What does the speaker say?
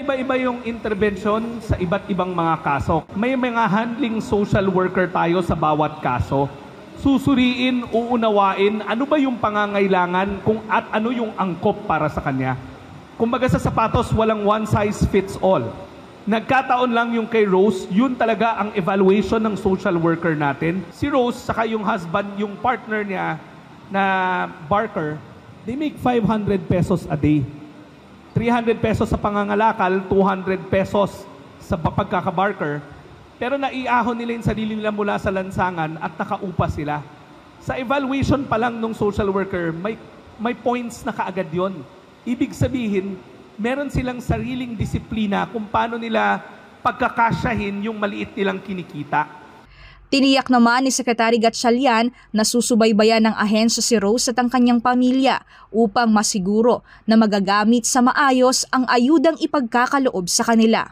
Iba-iba yung intervention sa iba't ibang mga kaso. May mga handling social worker tayo sa bawat kaso. Susuriin, uunawain, ano ba yung pangangailangan at ano yung angkop para sa kanya. Kumbaga sa sapatos, walang one size fits all. Nagkataon lang yung kay Rose, yun talaga ang evaluation ng social worker natin. Si Rose, saka yung husband, yung partner niya na Barker, they make 500 pesos a day. 300 pesos sa pangangalakal, 200 pesos sa pagkakabarker. Pero naiahon nila yung sarili nila mula sa lansangan at nakaupa sila. Sa evaluation pa lang ng social worker, may points na kaagad yon. Ibig sabihin, meron silang sariling disiplina kung paano nila pagkakasyahin yung maliit nilang kinikita. Tiniyak naman ni Secretary Gatchalian na susubaybayan ng ahensya si Rose at ang kanyang pamilya upang masiguro na magagamit sa maayos ang ayudang ipagkakaloob sa kanila.